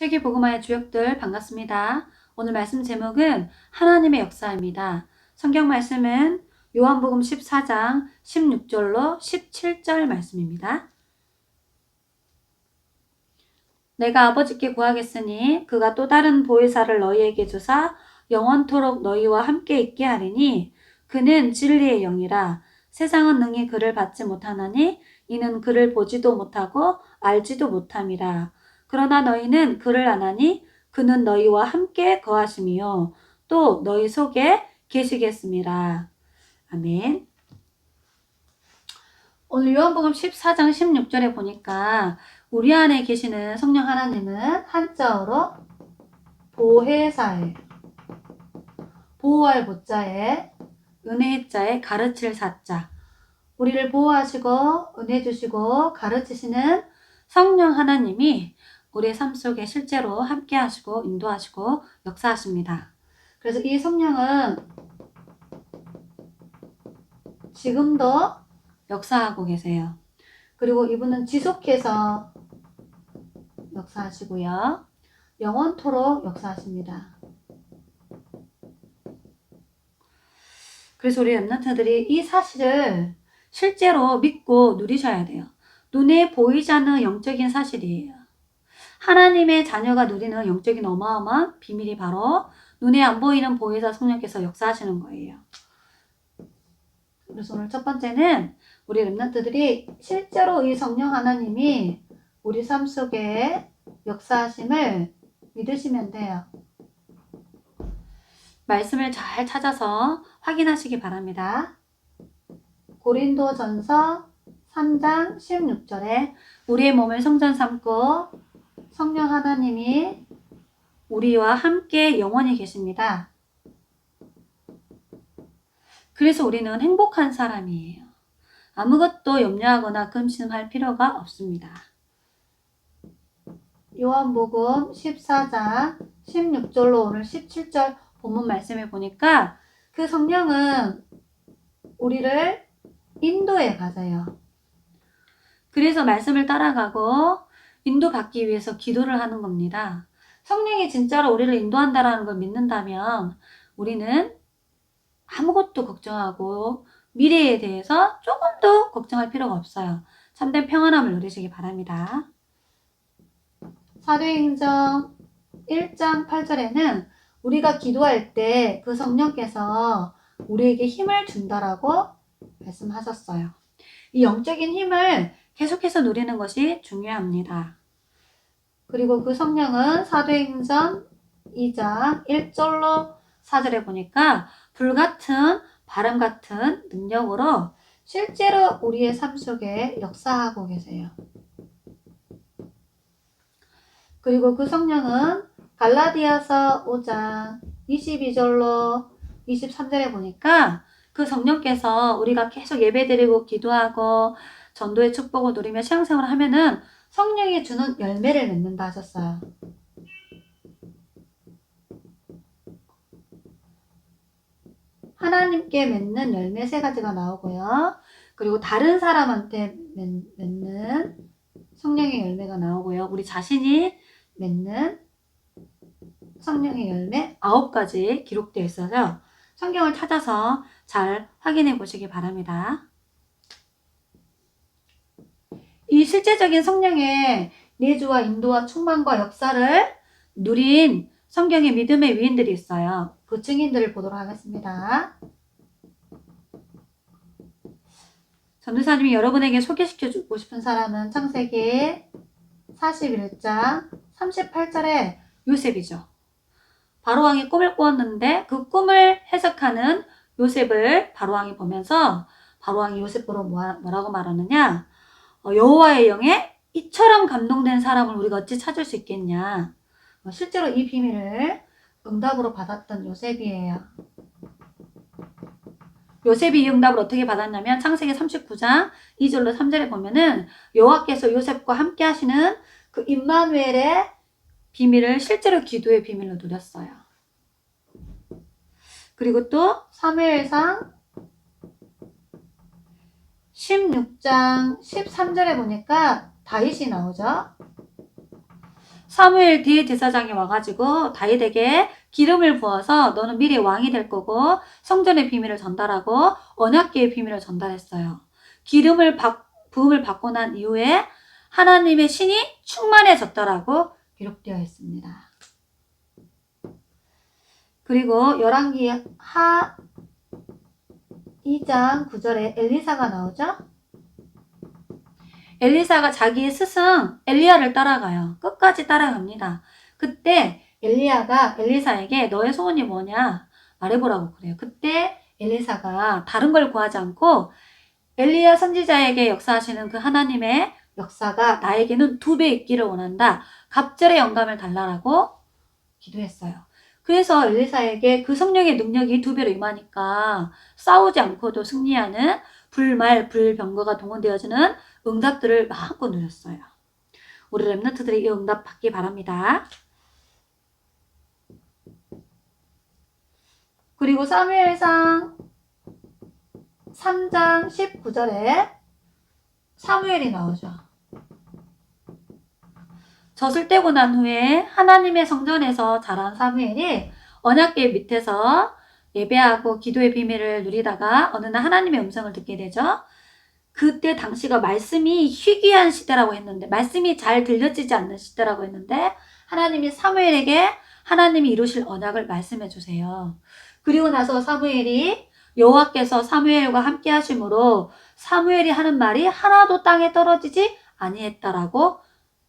세계복음화의 주역들 반갑습니다. 오늘 말씀 제목은 하나님의 역사입니다. 성경 말씀은 요한복음 14장 16절로 17절 말씀입니다. 내가 아버지께 구하겠으니 그가 또 다른 보혜사를 너희에게 주사 영원토록 너희와 함께 있게 하리니 그는 진리의 영이라. 세상은 능히 그를 받지 못하나니 이는 그를 보지도 못하고 알지도 못함이라. 그러나 너희는 그를 아나니 그는 너희와 함께 거하심이요 또 너희 속에 계시겠음이라. 아멘. 오늘 요한복음 14장 16절에 보니까 우리 안에 계시는 성령 하나님은 한자어로 보혜사에, 보호할 보자에, 은혜의 자에, 가르칠 사자, 우리를 보호하시고 은혜 주시고 가르치시는 성령 하나님이 우리의 삶 속에 실제로 함께 하시고 인도하시고 역사하십니다. 그래서 이 성령은 지금도 역사하고 계세요. 그리고 이분은 지속해서 역사하시고요. 영원토록 역사하십니다. 그래서 우리 렘넌트들이 이 사실을 실제로 믿고 누리셔야 돼요. 눈에 보이지 않는 영적인 사실이에요. 하나님의 자녀가 누리는 영적인 어마어마한 비밀이 바로 눈에 안 보이는 보혜사 성령께서 역사하시는 거예요. 그래서 오늘 첫 번째는 우리 렘넌트들이 실제로 이 성령 하나님이 우리 삶 속에 역사하심을 믿으시면 돼요. 말씀을 잘 찾아서 확인하시기 바랍니다. 고린도전서 3장 16절에 우리의 몸을 성전 삼고 성령 하나님이 우리와 함께 영원히 계십니다. 그래서 우리는 행복한 사람이에요. 아무것도 염려하거나 근심할 필요가 없습니다. 요한복음 14장 16절로 오늘 17절 본문 말씀을 보니까 그 성령은 우리를 인도해 가세요. 그래서 말씀을 따라가고 인도받기 위해서 기도를 하는 겁니다. 성령이 진짜로 우리를 인도한다라는 걸 믿는다면 우리는 아무것도 걱정하고 미래에 대해서 조금도 걱정할 필요가 없어요. 참된 평안함을 누리시기 바랍니다. 사도행전 1장 8절에는 우리가 기도할 때 그 성령께서 우리에게 힘을 준다라고 말씀하셨어요. 이 영적인 힘을 계속해서 누리는 것이 중요합니다. 그리고 그 성령은 사도행전 2장 1절로 4절에 보니까 불같은 바람 같은 능력으로 실제로 우리의 삶 속에 역사하고 계세요. 그리고 그 성령은 갈라디아서 5장 22절로 23절에 보니까 그 성령께서 우리가 계속 예배드리고 기도하고 전도의 축복을 누리며 신앙생활을 하면은 성령이 주는 열매를 맺는다 하셨어요. 하나님께 맺는 열매 3가지가 나오고요. 그리고 다른 사람한테 맺는 성령의 열매가 나오고요. 우리 자신이 맺는 성령의 열매 9가지 기록되어 있어서 성경을 찾아서 잘 확인해 보시기 바랍니다. 이 실제적인 성령의 내주와 인도와 충만과 역사를 누린 성경의 믿음의 위인들이 있어요. 그 증인들을 보도록 하겠습니다. 전도사님이 여러분에게 소개시켜주고 싶은 사람은 창세기 41장 38절에 요셉이죠. 바로왕이 꿈을 꾸었는데 그 꿈을 해석하는 요셉을 바로왕이 보면서 바로왕이 요셉으로 뭐라고 말하느냐, 여호와의 영에 이처럼 감동된 사람을 우리가 어찌 찾을 수 있겠냐. 실제로 이 비밀을 응답으로 받았던 요셉이에요. 요셉이 이 응답을 어떻게 받았냐면 창세기 39장 2절로 3절에 보면은 여호와께서 요셉과 함께 하시는 그 임마누엘의 비밀을 실제로 기도의 비밀로 누렸어요. 그리고 또 사무엘상 16장 13절에 보니까 다윗이 나오죠. 사무엘 뒤에 제사장이 와가지고 다윗에게 기름을 부어서 너는 미래 왕이 될 거고 성전의 비밀을 전달하고 언약궤의 비밀을 전달했어요. 부음을 받고 난 이후에 하나님의 신이 충만해졌다라고 기록되어 있습니다. 그리고 열왕기 하 2장 9절에 엘리사가 나오죠. 엘리사가 자기의 스승 엘리야를 따라가요. 끝까지 따라갑니다. 그때 엘리야가 엘리사에게 너의 소원이 뭐냐 말해보라고 그래요. 그때 엘리사가 다른 걸 구하지 않고 엘리야 선지자에게 역사하시는 그 하나님의 역사가 나에게는 2배 있기를 원한다. 갑절의 영감을 달라라고 기도했어요. 그래서 엘리사에게 그 성령의 능력이 2배로 임하니까 싸우지 않고도 승리하는 불말, 불병거가 동원되어지는 응답들을 마음껏 누렸어요. 우리 랩런트들이 이 응답 받기 바랍니다. 그리고 사무엘상 3장 19절에 사무엘이 나오죠. 젖을 떼고 난 후에 하나님의 성전에서 자란 사무엘이 언약궤 밑에서 예배하고 기도의 비밀을 누리다가 어느 날 하나님의 음성을 듣게 되죠. 그때 당시가 말씀이 희귀한 시대라고 했는데, 말씀이 잘 들려지지 않는 시대라고 했는데 하나님이 사무엘에게 하나님이 이루실 언약을 말씀해 주세요. 그리고 나서 사무엘이 여호와께서 사무엘과 함께 하심으로 사무엘이 하는 말이 하나도 땅에 떨어지지 아니했다라고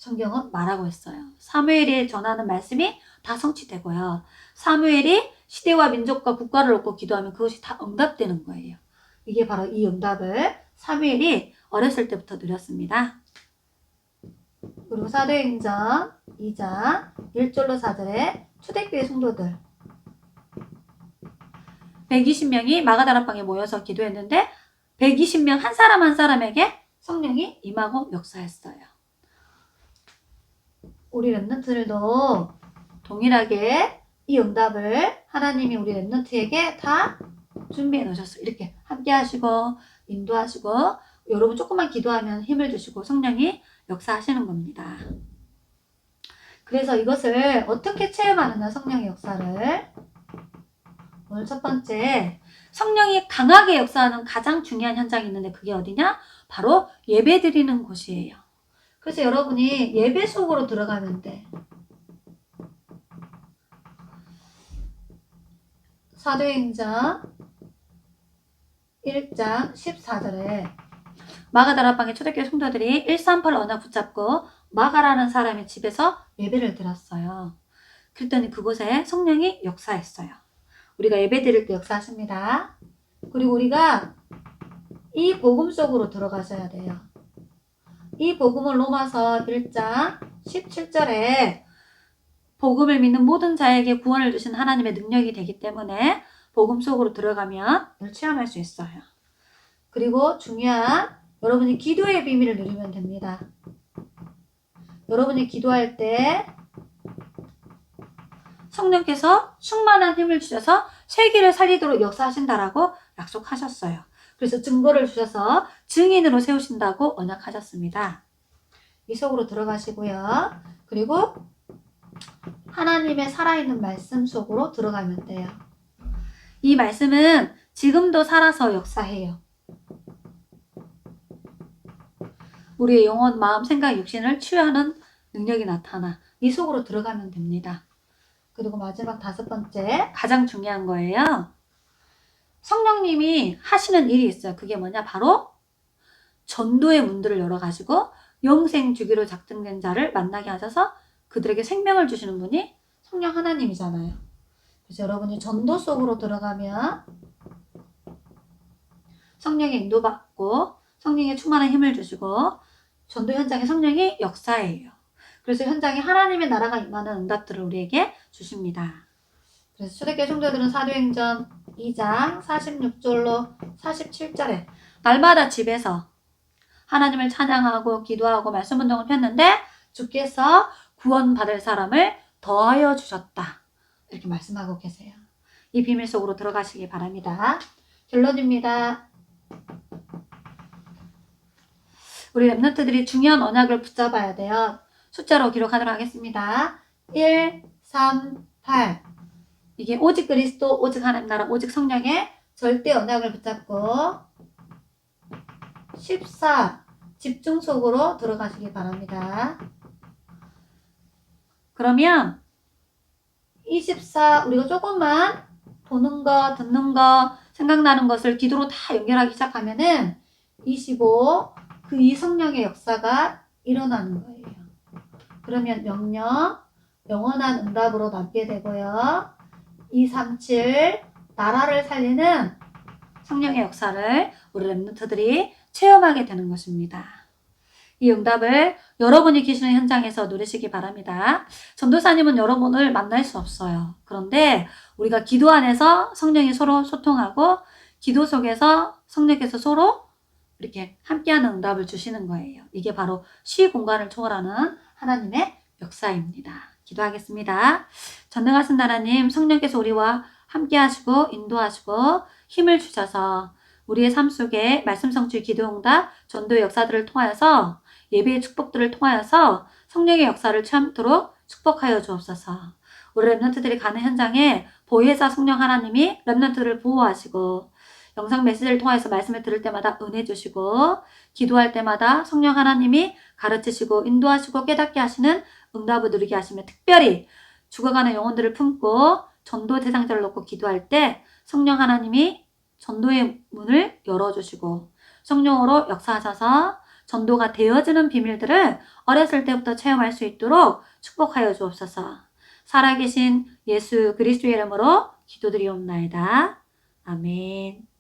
성경은 말하고 있어요. 사무엘이 전하는 말씀이 다 성취되고요. 사무엘이 시대와 민족과 국가를 놓고 기도하면 그것이 다 응답되는 거예요. 이게 바로 이 응답을 사무엘이 어렸을 때부터 누렸습니다. 그리고 사도행전 2장 1절로 4절에 초대교회 성도들 120명이 마가다락방에 모여서 기도했는데 120명 한 사람 한 사람에게 성령이 임하고 역사했어요. 우리 랩런트들도 동일하게 이 응답을 하나님이 우리 랩런트에게 다 준비해 놓으셨어요. 이렇게 함께 하시고 인도하시고 여러분 조금만 기도하면 힘을 주시고 성령이 역사하시는 겁니다. 그래서 이것을 어떻게 체험하느냐, 성령의 역사를. 오늘 첫 번째, 성령이 강하게 역사하는 가장 중요한 현장이 있는데 그게 어디냐? 바로 예배 드리는 곳이에요. 그래서 여러분이 예배 속으로 들어가면 돼. 사도행전 1장 14절에 마가다락방의 초대교회 성도들이 138 언약 붙잡고 마가라는 사람의 집에서 예배를 드렸어요. 그랬더니 그곳에 성령이 역사했어요. 우리가 예배 드릴 때 역사하십니다. 그리고 우리가 이 복음 속으로 들어가셔야 돼요. 이 복음은 로마서 1장 17절에 복음을 믿는 모든 자에게 구원을 주신 하나님의 능력이 되기 때문에 복음 속으로 들어가면 이걸 체험할 수 있어요. 그리고 중요한 여러분이 기도의 비밀을 누리면 됩니다. 여러분이 기도할 때 성령께서 충만한 힘을 주셔서 세기를 살리도록 역사하신다라고 약속하셨어요. 그래서 증거를 주셔서 증인으로 세우신다고 언약하셨습니다. 이 속으로 들어가시고요. 그리고 하나님의 살아있는 말씀 속으로 들어가면 돼요. 이 말씀은 지금도 살아서 역사해요. 우리의 영혼, 마음, 생각, 육신을 치유하는 능력이 나타나 이 속으로 들어가면 됩니다. 그리고 마지막 5번째, 가장 중요한 거예요. 성령님이 하시는 일이 있어요. 그게 뭐냐? 바로 전도의 문들을 열어가지고 영생 주기로 작정된 자를 만나게 하셔서 그들에게 생명을 주시는 분이 성령 하나님이잖아요. 그래서 여러분이 전도 속으로 들어가면 성령의 인도받고 성령의 충만한 힘을 주시고 전도 현장에 성령이 역사해요. 그래서 현장에 하나님의 나라가 임하는 응답들을 우리에게 주십니다. 그래서 초대교회 성도들은 사도행전 2장 46절로 47절에 날마다 집에서 하나님을 찬양하고 기도하고 말씀 운동을 폈는데 주께서 구원받을 사람을 더하여 주셨다. 이렇게 말씀하고 계세요. 이 비밀 속으로 들어가시기 바랍니다. 결론입니다. 우리 랩런트들이 중요한 언약을 붙잡아야 돼요. 숫자로 기록하도록 하겠습니다. 1, 3, 8. 이게 오직 그리스도, 오직 하나님 나라, 오직 성령의 절대 언약을 붙잡고 14. 집중 속으로 들어가시기 바랍니다. 그러면 24 우리가 조금만 보는 거, 듣는 거, 생각나는 것을 기도로 다 연결하기 시작하면은 25 그 이 성령의 역사가 일어나는 거예요. 그러면 명령 영원한 응답으로 남게 되고요. 237 나라를 살리는 성령의 역사를 우리 렘넌트들이 체험하게 되는 것입니다. 이 응답을 여러분이 계시는 현장에서 누리시기 바랍니다. 전도사님은 여러분을 만날 수 없어요. 그런데 우리가 기도 안에서 성령이 서로 소통하고 기도 속에서 성령께서 서로 이렇게 함께하는 응답을 주시는 거예요. 이게 바로 시 공간을 초월하는 하나님의 역사입니다. 기도하겠습니다. 전능하신 나라님, 성령께서 우리와 함께하시고 인도하시고 힘을 주셔서 우리의 삶 속에 말씀 성취 기도응답 전도의 역사들을 통하여서 예배의 축복들을 통하여서 성령의 역사를 체험토록 축복하여 주옵소서. 우리 렘넌트들이 가는 현장에 보혜사 성령 하나님이 렘넌트를 보호하시고 영상 메시지를 통해서 말씀을 들을 때마다 은혜 주시고 기도할 때마다 성령 하나님이 가르치시고 인도하시고 깨닫게 하시는 응답을 누리게 하시며 특별히 죽어가는 영혼들을 품고 전도 대상자를 놓고 기도할 때 성령 하나님이 전도의 문을 열어주시고 성령으로 역사하셔서 전도가 되어지는 비밀들을 어렸을 때부터 체험할 수 있도록 축복하여 주옵소서. 살아계신 예수 그리스도의 이름으로 기도드리옵나이다. 아멘.